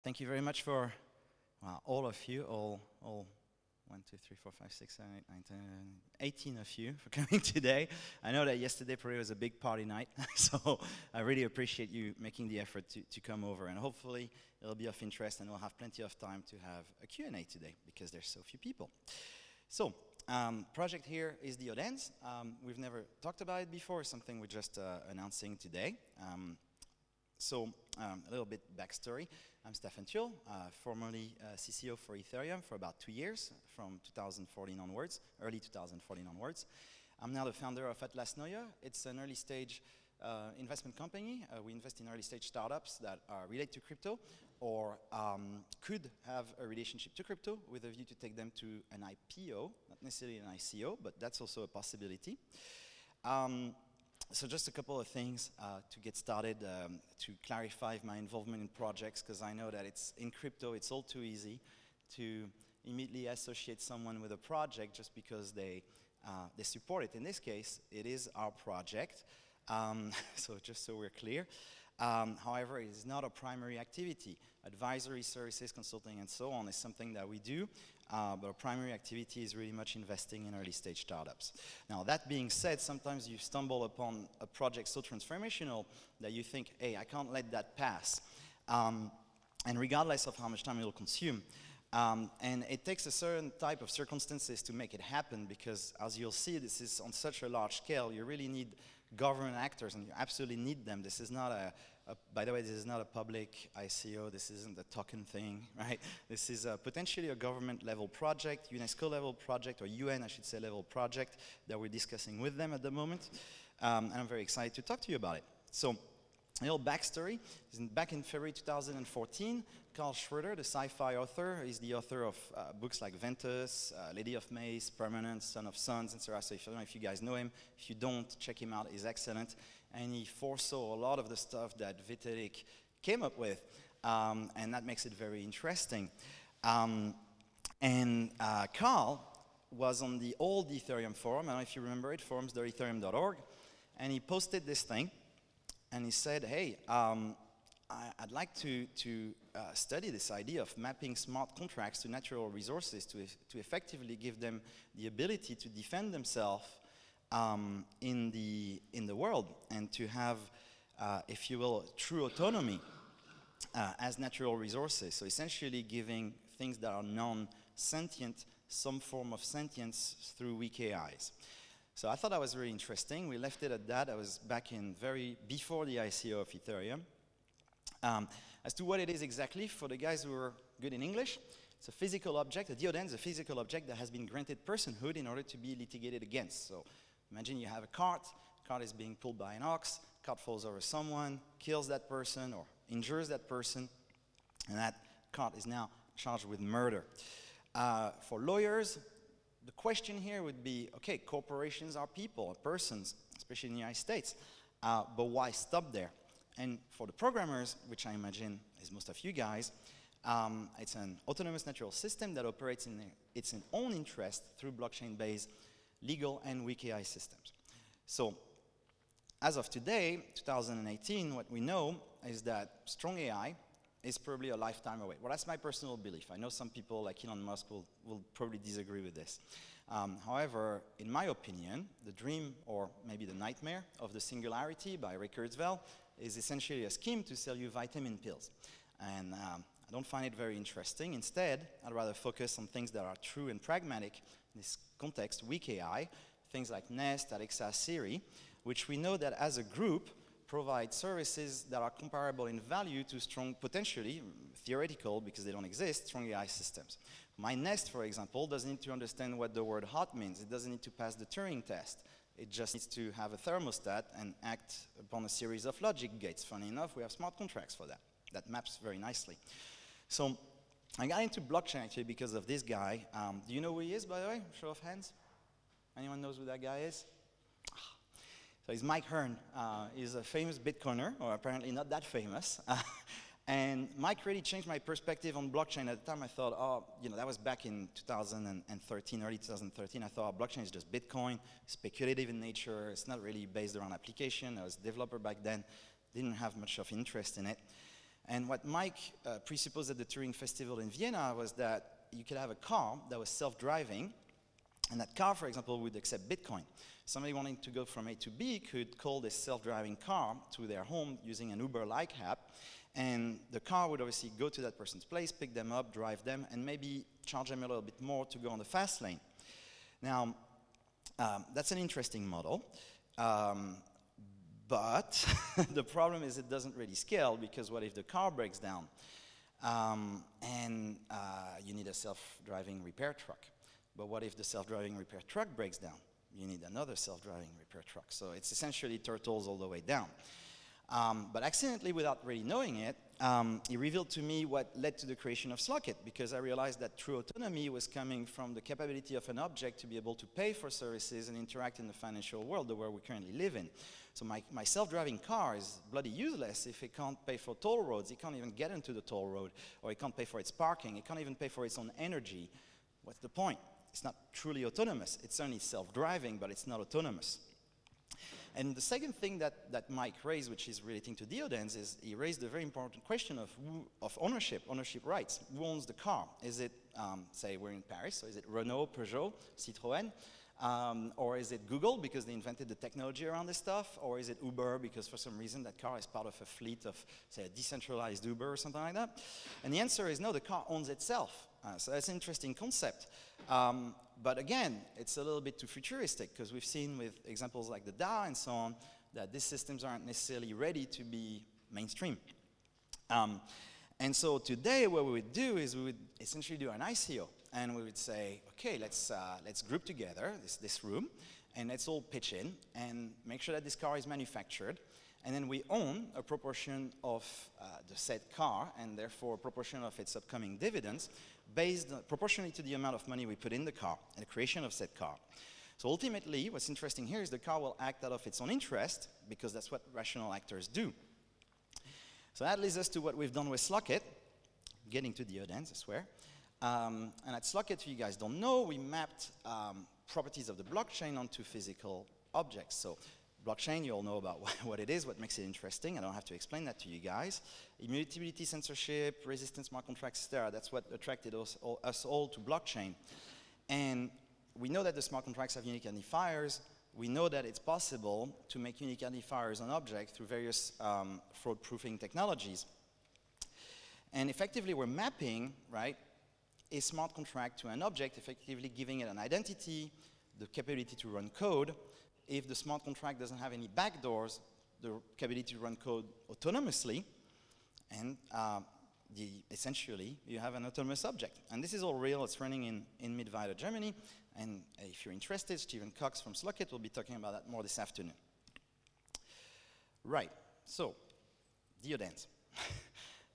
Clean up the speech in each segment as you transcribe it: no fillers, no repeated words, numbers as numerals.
Thank you very much for all of you, all 1, 2, 3, 4, 5, 6, 7, 8, 9, 10, 18 of you for coming today. I know that yesterday probably was a big party night, so I really appreciate you making the effort to come over, and hopefully it'll be of interest and we'll have plenty of time to have a Q&A today because there's so few people. So, project here is DEODANDS. We've never talked about it before, something we're just announcing today. A little bit backstory. I'm Stephan Tual, formerly CCO for Ethereum for about 2 years, from 2014 onwards, early 2014 onwards. I'm now the founder of Atlas Neue. It's an early stage investment company. We invest in early stage startups that are related to crypto or could have a relationship to crypto with a view to take them to an IPO, not necessarily an ICO, but that's also a possibility. So just a couple of things to get started, to clarify my involvement in projects, because I know that in crypto it's all too easy to immediately associate someone with a project just because they support it. In this case, it is our project, so just so we're clear. However, it is not a primary activity. Advisory services, consulting, and so on is something that we do, but our primary activity is really much investing in early stage startups. Now, that being said, sometimes you stumble upon a project so transformational that you think, hey, I can't let that pass. And regardless of how much time it will consume. And it takes a certain type of circumstances to make it happen because, as you'll see, this is on such a large scale, you really need government actors, and you absolutely need them. This is not by the way, this is not a public ICO, this isn't a token thing, right? This is potentially a government level project, UNESCO level project, or UN, I should say, level project that we're discussing with them at the moment. And I'm very excited to talk to you about it. So, a little backstory. Back in February 2014, Carl Schroeder, the sci-fi author, is the author of books like Ventus, Lady of Maze, Permanence, Son of Suns, etc. So I don't know if you guys know him. If you don't, check him out. He's excellent. And he foresaw a lot of the stuff that Vitalik came up with. And that makes it very interesting. Carl was on the old Ethereum forum. I don't know if you remember it, forums.ethereum.org. And he posted this thing. And he said, hey, I'd like to study this idea of mapping smart contracts to natural resources to effectively give them the ability to defend themselves in the world and to have, if you will, true autonomy as natural resources. So essentially giving things that are non-sentient some form of sentience through weak AIs. So I thought that was really interesting. We left it at that. I was back in before the ICO of Ethereum. As to what it is exactly, for the guys who are good in English, it's a physical object. A DEODAND is a physical object that has been granted personhood in order to be litigated against. So imagine you have a cart is being pulled by an ox, cart falls over someone, kills that person or injures that person, and that cart is now charged with murder. For lawyers, the question here would be, okay, corporations are people, persons, especially in the United States, but why stop there? And for the programmers, which I imagine is most of you guys, it's an autonomous natural system that operates in its own interest through blockchain-based legal and weak AI systems. So, as of today, 2018, what we know is that strong AI is probably a lifetime away. Well, that's my personal belief. I know some people like Elon Musk will probably disagree with this. However, in my opinion, the dream, or maybe the nightmare, of the singularity by Ray Kurzweil is essentially a scheme to sell you vitamin pills. And I don't find it very interesting. Instead, I'd rather focus on things that are true and pragmatic. In this context, weak AI, things like Nest, Alexa, Siri, which we know that as a group provide services that are comparable in value to strong, potentially, theoretical, because they don't exist, strong AI systems. My Nest, for example, doesn't need to understand what the word hot means. It doesn't need to pass the Turing test. It just needs to have a thermostat and act upon a series of logic gates. Funny enough, we have smart contracts for that. That maps very nicely. So I got into blockchain actually because of this guy. Do you know who he is, by the way? Show of hands. Anyone knows who that guy is? So he's Mike Hearn. He's a famous Bitcoiner, or apparently not that famous. And Mike really changed my perspective on blockchain. At the time I thought, oh, that was back in 2013, early 2013. I thought, oh, blockchain is just Bitcoin, speculative in nature. It's not really based around application. I was a developer back then, didn't have much of interest in it. And what Mike presupposed at the Turing Festival in Vienna was that you could have a car that was self-driving, and that car, for example, would accept Bitcoin. Somebody wanting to go from A to B could call this self-driving car to their home using an Uber-like app, and the car would obviously go to that person's place, pick them up, drive them, and maybe charge them a little bit more to go on the fast lane. Now, that's an interesting model. But the problem is it doesn't really scale, because what if the car breaks down? And you need a self-driving repair truck. But what if the self-driving repair truck breaks down? You need another self-driving repair truck. So it's essentially turtles all the way down. But accidentally, without really knowing it, he revealed to me what led to the creation of Slockit, because I realized that true autonomy was coming from the capability of an object to be able to pay for services and interact in the financial world, the world we currently live in. So my self-driving car is bloody useless if it can't pay for toll roads. It can't even get into the toll road, or it can't pay for its parking. It can't even pay for its own energy. What's the point? It's not truly autonomous. It's only self-driving, but it's not autonomous. And the second thing that Mike raised, which is relating to DEODANDS, is he raised a very important question of ownership rights. Who owns the car? Is it, say we're in Paris, so is it Renault, Peugeot, Citroën? Or is it Google, because they invented the technology around this stuff? Or is it Uber, because for some reason that car is part of a fleet of, say, a decentralized Uber or something like that? And the answer is no, the car owns itself. So that's an interesting concept. But again, it's a little bit too futuristic, because we've seen with examples like the DAO and so on, that these systems aren't necessarily ready to be mainstream. And so today what we would do is we would essentially do an ICO. And we would say, okay, let's group together this room, and let's all pitch in and make sure that this car is manufactured. And then we own a proportion of the said car, and therefore a proportion of its upcoming dividends, based proportionally to the amount of money we put in the car and the creation of said car. So ultimately, what's interesting here is the car will act out of its own interest, because that's what rational actors do. So that leads us to what we've done with Slockit, getting to DEODANDS, I swear. And at Slockit, if you guys don't know, we mapped properties of the blockchain onto physical objects. So blockchain, you all know about what it is, what makes it interesting. I don't have to explain that to you guys. Immutability, censorship, resistance, smart contracts, etc. That's what attracted us all to blockchain. And we know that the smart contracts have unique identifiers. We know that it's possible to make unique identifiers on objects through various fraud-proofing technologies. And effectively, we're mapping, right, a smart contract to an object, effectively giving it an identity, the capability to run code. If the smart contract doesn't have any backdoors, the capability to run code autonomously, and essentially you have an autonomous object. And this is all real. It's running in Mittweida, Germany. And if you're interested, Stephen Cox from Slockit will be talking about that more this afternoon. Right, so DEODANDS.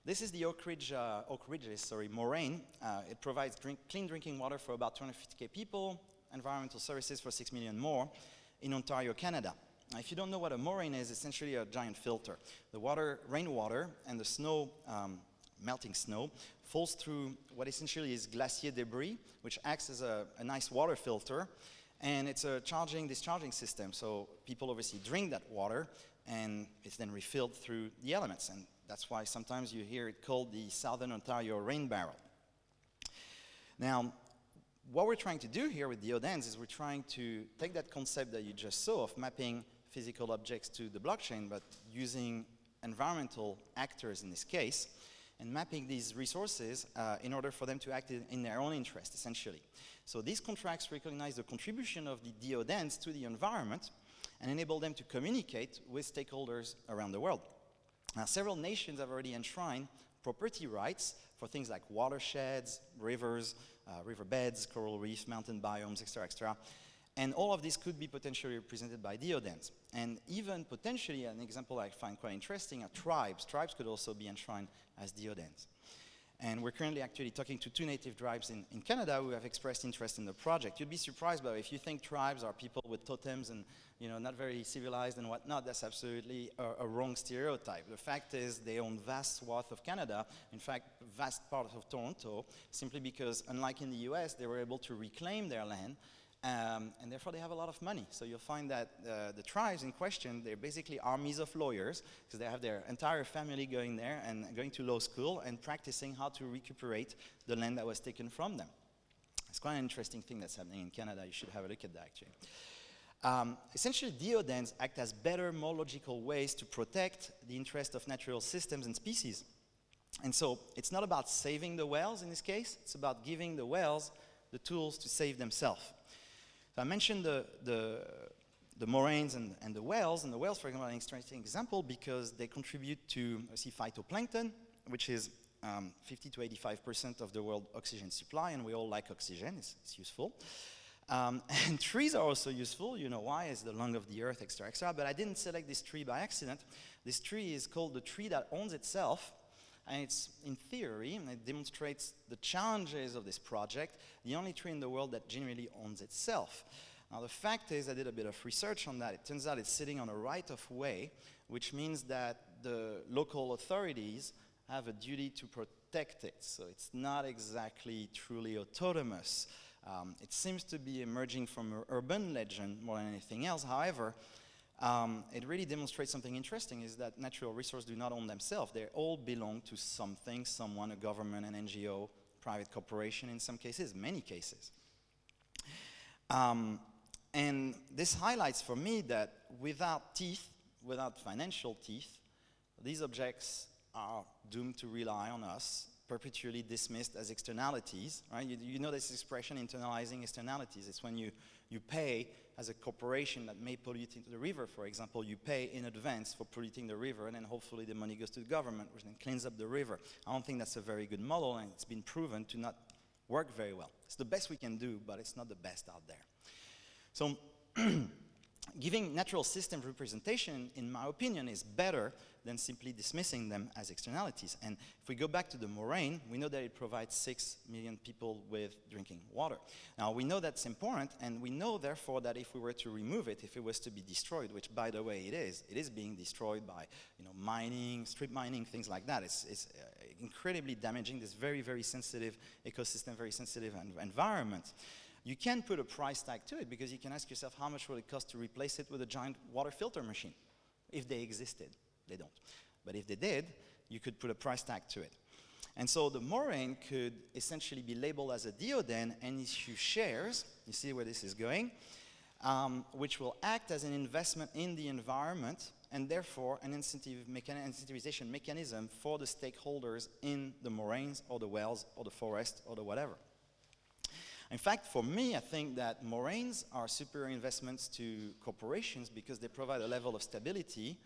This is the Oak Ridges moraine. It provides clean drinking water for about 250,000 people, environmental services for 6 million more in Ontario, Canada. Now, if you don't know what a moraine is, it's essentially a giant filter. The water, rainwater, and the snow, melting snow, falls through what essentially is glacier debris, which acts as a nice water filter, and it's a discharging system. So people obviously drink that water, and it's then refilled through the elements. And that's why sometimes you hear it called the Southern Ontario rain barrel. Now, what we're trying to do here with DEODANDS is we're trying to take that concept that you just saw of mapping physical objects to the blockchain, but using environmental actors in this case, and mapping these resources in order for them to act in their own interest, essentially. So these contracts recognize the contribution of the DEODANDS to the environment and enable them to communicate with stakeholders around the world. Now, several nations have already enshrined property rights for things like watersheds, rivers, riverbeds, coral reefs, mountain biomes, etc., etc. And all of this could be potentially represented by DEODANDS. And even potentially, an example I find quite interesting are tribes. Tribes could also be enshrined as DEODANDS. And we're currently actually talking to 2 native tribes in Canada who have expressed interest in the project. You'd be surprised, by if you think tribes are people with totems and not very civilized and whatnot, that's absolutely a wrong stereotype. The fact is they own vast swath of Canada, in fact, vast part of Toronto, simply because, unlike in the US, they were able to reclaim their land and therefore they have a lot of money. So you'll find that the tribes in question, they're basically armies of lawyers, because they have their entire family going there and going to law school and practicing how to recuperate the land that was taken from them. It's quite an interesting thing that's happening in Canada. You should have a look at that, actually. Essentially, DEODANDS act as better, more logical ways to protect the interest of natural systems and species. And so it's not about saving the whales in this case, it's about giving the whales the tools to save themselves. So I mentioned the moraines and the whales, for example, are an interesting example because they contribute to phytoplankton, which is 50 to 85% of the world oxygen supply, and we all like oxygen, it's useful. And trees are also useful, you know why, it's the lung of the earth, etc., etc. But I didn't select this tree by accident. This tree is called the tree that owns itself, and it's, in theory, and it demonstrates the challenges of this project, the only tree in the world that genuinely owns itself. Now the fact is, I did a bit of research on that. It turns out it's sitting on a right-of-way, which means that the local authorities have a duty to protect it. So it's not exactly truly autonomous. It seems to be emerging from an urban legend more than anything else. However, it really demonstrates something interesting, is that natural resources do not own themselves. They all belong to something, someone, a government, an NGO, private corporation in some cases, many cases. And this highlights for me that without teeth, without financial teeth, these objects are doomed to rely on us, perpetually dismissed as externalities, right? You know this expression, internalizing externalities. It's when you pay as a corporation that may pollute into the river, for example, you pay in advance for polluting the river, and then hopefully the money goes to the government, which then cleans up the river. I don't think that's a very good model, and it's been proven to not work very well. It's the best we can do, but it's not the best out there. So giving natural system representation, in my opinion, is better than simply dismissing them as externalities. And if we go back to the moraine, we know that it provides 6 million people with drinking water. Now, we know that's important, and we know, therefore, that if we were to remove it, if it was to be destroyed, which, by the way, it is being destroyed by, you know, mining, strip mining, things like that. It's incredibly damaging this very, very sensitive ecosystem, very sensitive environment. You can put a price tag to it, because you can ask yourself, how much will it cost to replace it with a giant water filter machine? If they existed. They don't. But if they did, you could put a price tag to it. And so the moraine could essentially be labeled as a DEODAN and issue shares, you see where this is going, which will act as an investment in the environment, and therefore an incentivization mechanism for the stakeholders in the moraines or the wells or the forest or the whatever. In fact, for me, I think that moraines are superior investments to corporations because they provide a level of stability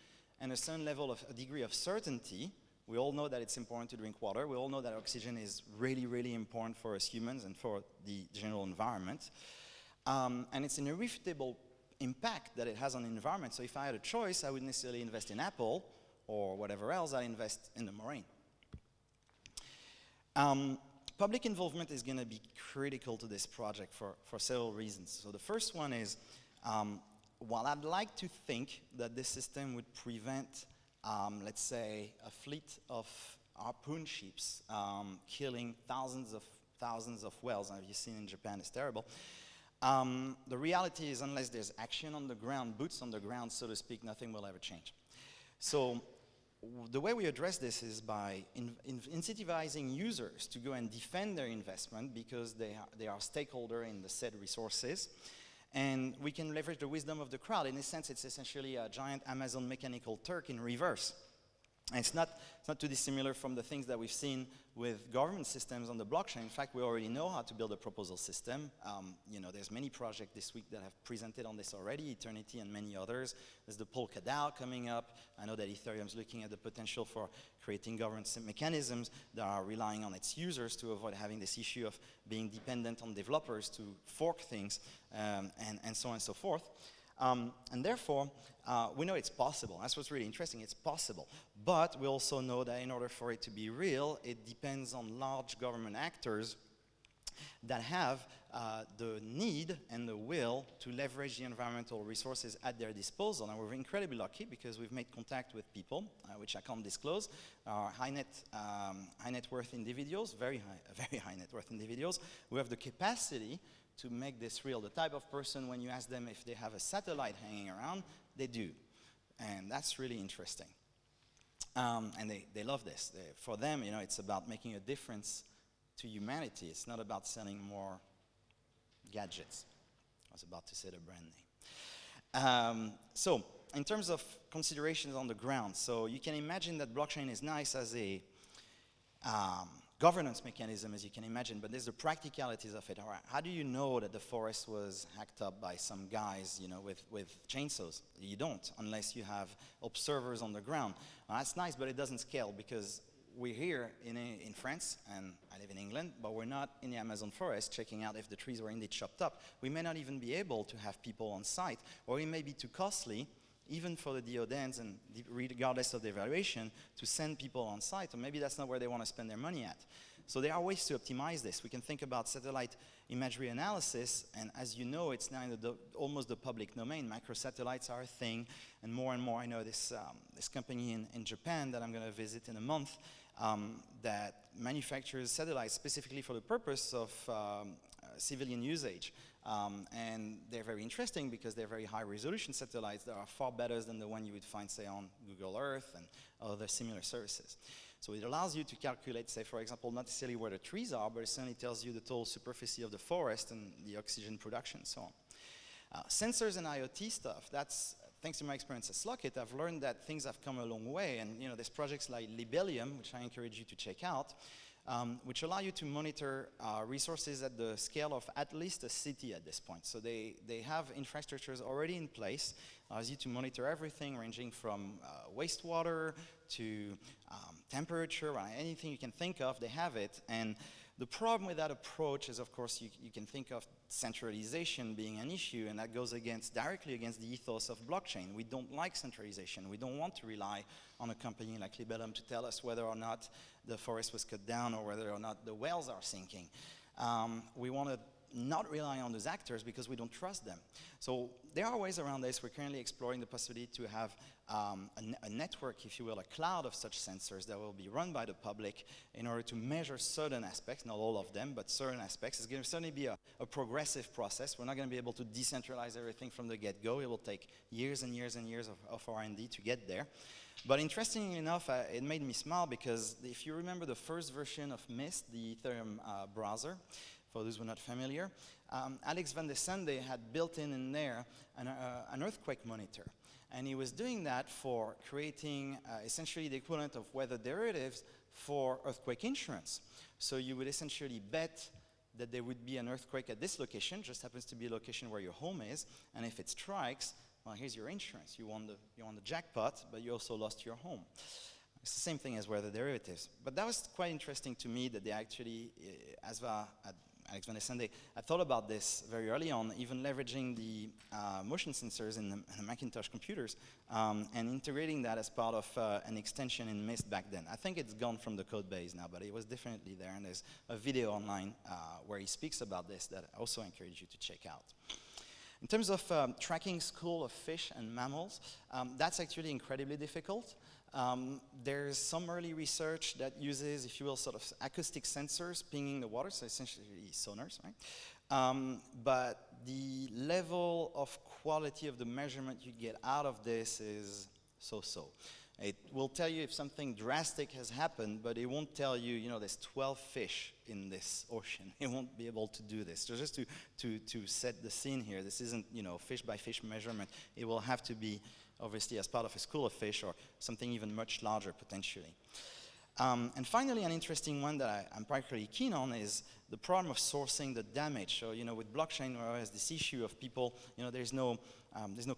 and a certain level of a degree of certainty. We all know that it's important to drink water. We all know that oxygen is really, really important for us humans and for the general environment. And it's an irrefutable impact that it has on the environment. So if I had a choice, I wouldn't necessarily invest in Apple or whatever else. I'd invest in the moraine. Public involvement is going to be critical to this project for several reasons. So the first one is, while I'd like to think that this system would prevent, let's say, a fleet of harpoon ships killing thousands of whales, as you've seen in Japan, it's terrible. The reality is, unless there's action on the ground, boots on the ground, so to speak, nothing will ever change. So the way we address this is by incentivizing users to go and defend their investment because they are stakeholder in the said resources. And we can leverage the wisdom of the crowd. In a sense, it's essentially a giant Amazon mechanical Turk in reverse. And it's not too dissimilar from the things that we've seen with government systems on the blockchain. In fact, we already know how to build a proposal system. You know, there's many projects this week that have presented on this already, Eternity and many others. There's the Polka DAO coming up. I know that Ethereum's looking at the potential for creating governance mechanisms that are relying on its users to avoid having this issue of being dependent on developers to fork things, and so on and so forth. And therefore, we know it's possible. That's what's really interesting. It's possible. But we also know that in order for it to be real, it depends on large government actors that have the need and the will to leverage the environmental resources at their disposal. And we're incredibly lucky because we've made contact with people, which I can't disclose, are high net worth individuals, very high net worth individuals, who have the capacity to make this real. The type of person, when you ask them if they have a satellite hanging around, they do. And that's really interesting. And they love this. For them, you know, it's about making a difference to humanity. It's not about selling more gadgets. I was about to say the brand name. So, in terms of considerations on the ground, so you can imagine that blockchain is nice as a governance mechanism, as you can imagine, but there's the practicalities of it. All right, how do you know that the forest was hacked up by some guys, you know, with chainsaws? You don't, unless you have observers on the ground. That's nice, but it doesn't scale because we're here in France, and I live in England, but we're not in the Amazon forest checking out if the trees were indeed chopped up. We may not even be able to have people on site, or it may be too costly, even for the DEODANDS, and regardless of the evaluation, to send people on site, or maybe that's not where they want to spend their money at. So there are ways to optimize this. We can think about satellite imagery analysis, and as you know, it's now in almost the public domain. Microsatellites are a thing, and more, I know this company in Japan that I'm going to visit in a month that manufactures satellites specifically for the purpose of civilian usage. And they're very interesting because they're very high resolution satellites that are far better than the one you would find, say, on Google Earth and other similar services. So it allows you to calculate, say, for example, not necessarily where the trees are, but it certainly tells you the total superficie of the forest and the oxygen production and so on. Sensors and IoT stuff, that's, thanks to my experience at Slockit, I've learned that things have come a long way. And, you know, there's projects like Libelium, which I encourage you to check out, which allow you to monitor resources at the scale of at least a city at this point. So they have infrastructures already in place, allows you to monitor everything ranging from wastewater to temperature, anything you can think of, they have it. And the problem with that approach is, of course, you can think of centralization being an issue, and that goes directly against the ethos of blockchain. We don't like centralization. We don't want to rely on a company like Libellum to tell us whether or not the forest was cut down or whether or not the whales are sinking. We want to not rely on those actors because we don't trust them. So there are ways around this. We're currently exploring the possibility to have a network, if you will, a cloud of such sensors that will be run by the public in order to measure certain aspects, not all of them, but certain aspects. It's going to certainly be a progressive process. We're not going to be able to decentralize everything from the get-go. It will take years and years and years of R&D to get there. But interestingly enough, it made me smile because if you remember the first version of Mist, the Ethereum browser, for those who are not familiar, Alex van der Sande had built in there an earthquake monitor. And he was doing that for creating essentially the equivalent of weather derivatives for earthquake insurance. So you would essentially bet that there would be an earthquake at this location, just happens to be a location where your home is, and if it strikes, well, here's your insurance. You won the jackpot, but you also lost your home. It's the same thing as weather derivatives. But that was quite interesting to me that they actually, Alex van der Sande, I thought about this very early on, even leveraging the motion sensors in the Macintosh computers and integrating that as part of an extension in Mist back then. I think it's gone from the code base now, but it was definitely there, and there's a video online where he speaks about this that I also encourage you to check out. In terms of tracking school of fish and mammals, that's actually incredibly difficult. There's some early research that uses, if you will, sort of acoustic sensors pinging the water, so essentially sonars, right? But the level of quality of the measurement you get out of this is so-so. It will tell you if something drastic has happened, but it won't tell you, you know, there's 12 fish in this ocean. It won't be able to do this. So just to set the scene here, this isn't, you know, fish by fish measurement. It will have to be obviously as part of a school of fish or something even much larger potentially. And finally, an interesting one that I'm particularly keen on is the problem of sourcing the damage. So, you know, with blockchain, there's this issue of people, you know, there's no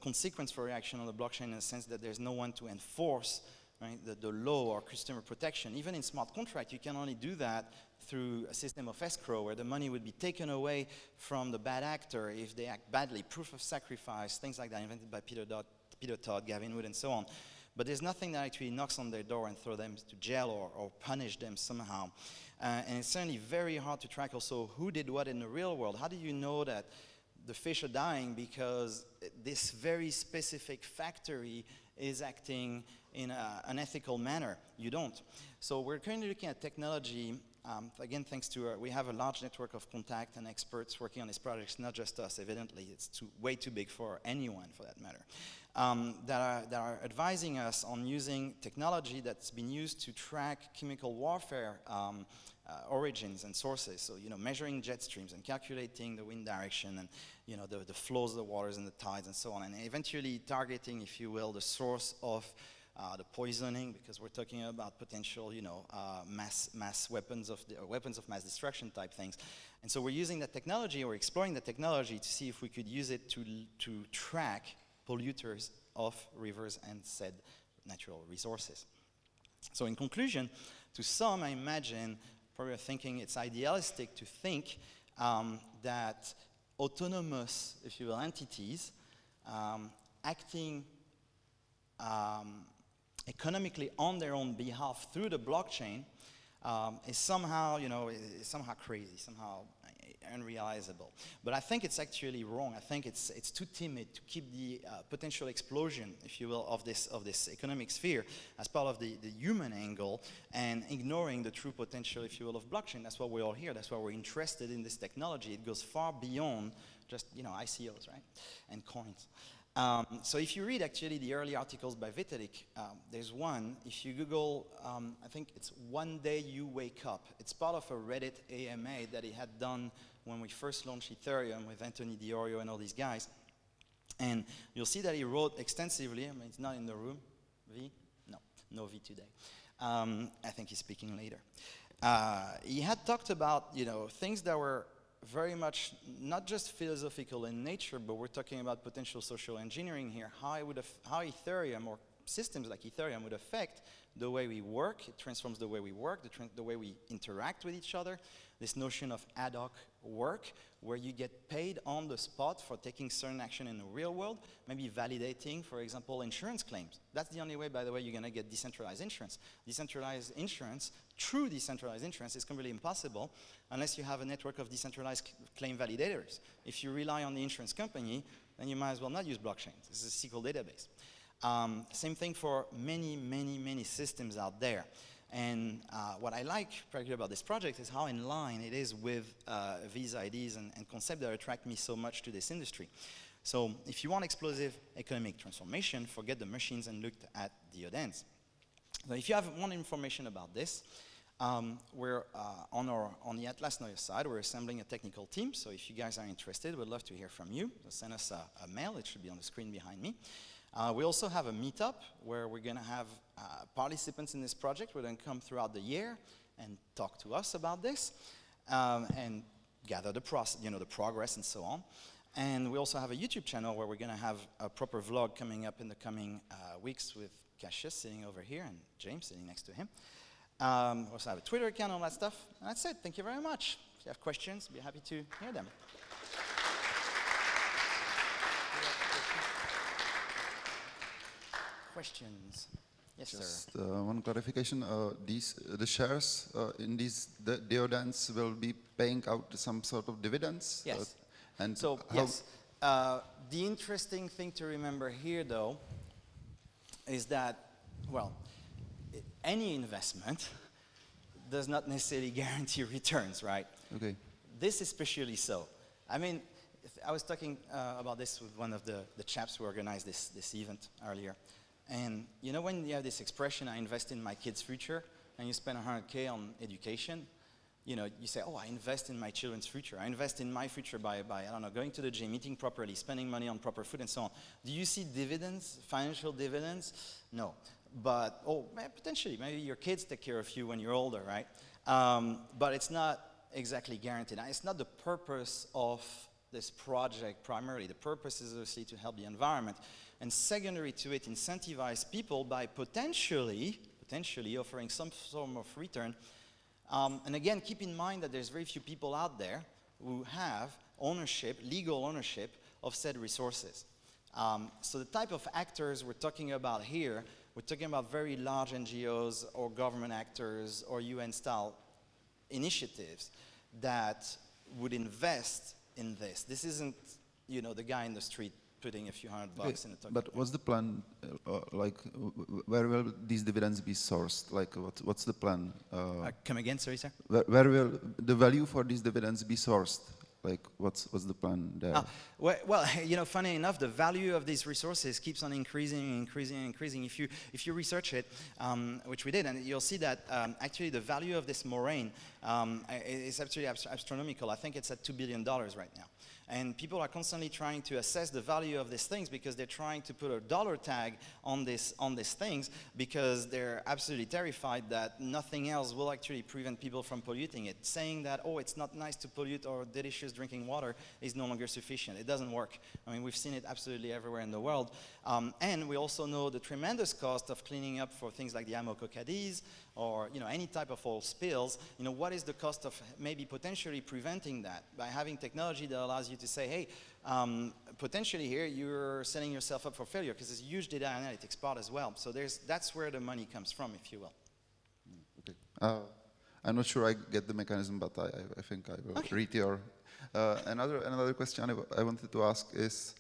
consequence for reaction on the blockchain in the sense that there's no one to enforce, right, the law or customer protection. Even in smart contract, you can only do that through a system of escrow where the money would be taken away from the bad actor if they act badly, proof of sacrifice, things like that, invented by Peter Todd, Gavin Wood, and so on. but there's nothing that actually knocks on their door and throw them to jail or punish them somehow. And it's certainly very hard to track also who did what in the real world. How do you know that the fish are dying because this very specific factory is acting in an unethical manner? You don't. So we're currently looking at technology. Again, thanks to we have a large network of contact and experts working on these projects, not just us, evidently. It's way too big for anyone, for that matter, that are advising us on using technology that's been used to track chemical warfare origins and sources. So, measuring jet streams and calculating the wind direction and, the flows of the waters and the tides and so on, and eventually targeting, if you will, the source of the poisoning, because we're talking about potential, mass weapons of mass destruction type things. And so we're using that technology, or exploring the technology to see if we could use it to track polluters of rivers and said natural resources. So in conclusion, to some, I imagine, probably are thinking it's idealistic to think that autonomous, if you will, entities acting economically on their own behalf through the blockchain is somehow, is somehow crazy, somehow unrealizable. But I think it's actually wrong. I think it's too timid to keep the potential explosion, if you will, of this economic sphere as part of the human angle, and ignoring the true potential, if you will, of blockchain. That's why we're all here. That's why we're interested in this technology. It goes far beyond just, ICOs, right, and coins. So if you read actually the early articles by Vitalik, there's one, if you Google, I think it's One Day You Wake Up. It's part of a Reddit AMA that he had done when we first launched Ethereum with Anthony DiOrio and all these guys. And you'll see that he wrote extensively. I mean, it's not in the room. V? No V today. I think he's speaking later. He had talked about, things that were very much not just philosophical in nature, but we're talking about potential social engineering here, how Ethereum or systems like Ethereum would affect the way we work. It transforms the way we work, the way we interact with each other. This notion of ad hoc work, where you get paid on the spot for taking certain action in the real world, maybe validating, for example, insurance claims. That's the only way, by the way, you're going to get decentralized insurance. Decentralized insurance, true decentralized insurance, is completely impossible unless you have a network of decentralized claim validators. If you rely on the insurance company, then you might as well not use blockchain. This is a SQL database. Same thing for many, many, many systems out there. And what I like particularly about this project is how in line it is with these ideas and concepts that attract me so much to this industry. So if you want explosive economic transformation, forget the machines and look at DEODANDS. So if you have more information about this, we're on the Atlas Noya side, we're assembling a technical team. So if you guys are interested, we'd love to hear from you. So send us a mail. It should be on the screen behind me. We also have a meetup where we're going to have participants in this project. We're going to come throughout the year and talk to us about this and gather the progress and so on. And we also have a YouTube channel where we're going to have a proper vlog coming up in the coming weeks with Cassius sitting over here and James sitting next to him. We also have a Twitter account, all that stuff. And that's it. Thank you very much. If you have questions, I'll be happy to hear them. Questions? Yes, Just, sir. one clarification. The shares in these DEODANDS will be paying out some sort of dividends? Yes. And so, yes. The interesting thing to remember here, though, is that, well, any investment does not necessarily guarantee returns, right? Okay. This especially so. I mean, I was talking about this with one of the chaps who organized this event earlier. And when you have this expression, I invest in my kid's future, and you spend 100K on education, you say, oh, I invest in my children's future. I invest in my future by I don't know, going to the gym, eating properly, spending money on proper food, and so on. Do you see dividends, financial dividends? No. But, potentially, maybe your kids take care of you when you're older, right? But it's not exactly guaranteed. Now, it's not the purpose of this project primarily. The purpose is obviously to help the environment. And secondary to it, incentivize people by potentially offering some form of return. And again, keep in mind that there's very few people out there who have ownership, legal ownership of said resources. So the type of actors we're talking about here We're talking about very large NGOs or government actors or UN-style initiatives that would invest in this. This isn't, the guy in the street putting a few $100 in a token. But what's the plan? Where will these dividends be sourced? Like, what's the plan? Come again, sorry, sir? Where will the value for these dividends be sourced? Like, what's the plan there? Well, funny enough, the value of these resources keeps on increasing. If you research it, which we did, and you'll see that actually the value of this moraine is absolutely astronomical. I think it's at $2 billion right now. And people are constantly trying to assess the value of these things because they're trying to put a dollar tag on these things because they're absolutely terrified that nothing else will actually prevent people from polluting it. Saying that, oh, it's not nice to pollute our delicious drinking water is no longer sufficient. It doesn't work. I mean, we've seen it absolutely everywhere in the world. And we also know the tremendous cost of cleaning up for things like the Amokokadis or any type of oil spills. What is the cost of maybe potentially preventing that by having technology that allows you to say, hey, potentially here you're setting yourself up for failure because there's a huge data analytics part as well. So that's where the money comes from, if you will. Okay. I'm not sure I get the mechanism, but I think I will read your. Another question I wanted to ask is,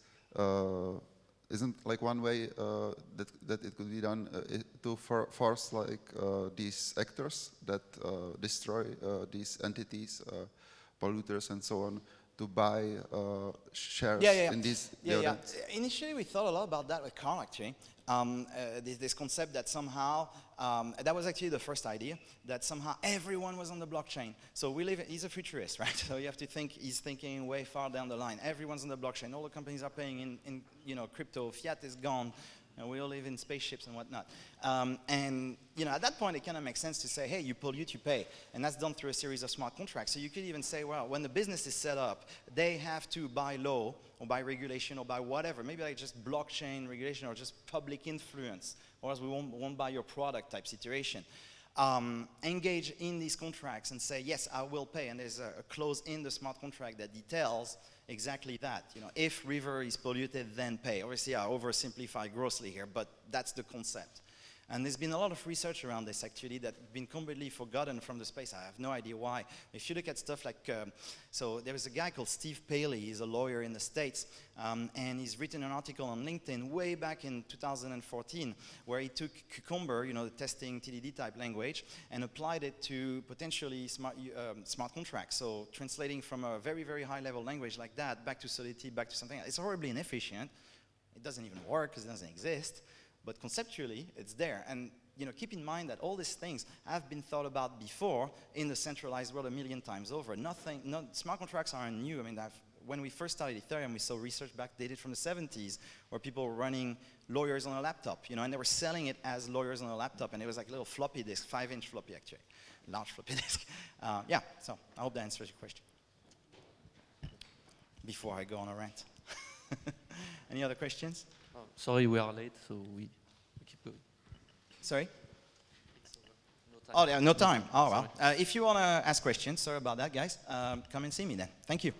isn't like one way that it could be done to force like these actors that destroy these entities, polluters and so on, to buy shares in these DEODANDS? Initially, we thought a lot about that with Carl, actually. This concept that somehow, that was actually the first idea, that somehow everyone was on the blockchain. So he's a futurist, right? So you have to think, he's thinking way far down the line. Everyone's on the blockchain. All the companies are paying in crypto. Fiat is gone. We all live in spaceships and whatnot. And at that point, it kind of makes sense to say, hey, you pollute, you pay. And that's done through a series of smart contracts. So you could even say, well, when the business is set up, they have to, by law or by regulation or by whatever, maybe like just blockchain regulation or just public influence, or else we won't buy your product type situation. Engage in these contracts and say, yes, I will pay. And there's a clause in the smart contract that details exactly that. If river is polluted, then pay. Obviously, I oversimplify grossly here, but that's the concept. And there's been a lot of research around this, actually, that's been completely forgotten from the space. I have no idea why. If you look at stuff like, so there was a guy called Steve Paley. He's a lawyer in the States, and he's written an article on LinkedIn way back in 2014, where he took Cucumber, the testing TDD type language, and applied it to potentially smart contracts. So translating from a very, very high level language like that back to Solidity, back to something else. It's horribly inefficient. It doesn't even work because it doesn't exist. But conceptually, it's there. And keep in mind that all these things have been thought about before in the centralized world a million times over. Smart contracts aren't new. I mean, when we first started Ethereum, we saw research backdated from the 70s where people were running lawyers on a laptop, and they were selling it as lawyers on a laptop. And it was like a little floppy disk, 5-inch floppy, actually. Large floppy disk. So I hope that answers your question. Before I go on a rant. Any other questions? Oh, sorry, we are late, so we keep going. Sorry? No time. Oh, yeah, no time. Oh, well. If you want to ask questions, sorry about that, guys, come and see me then. Thank you.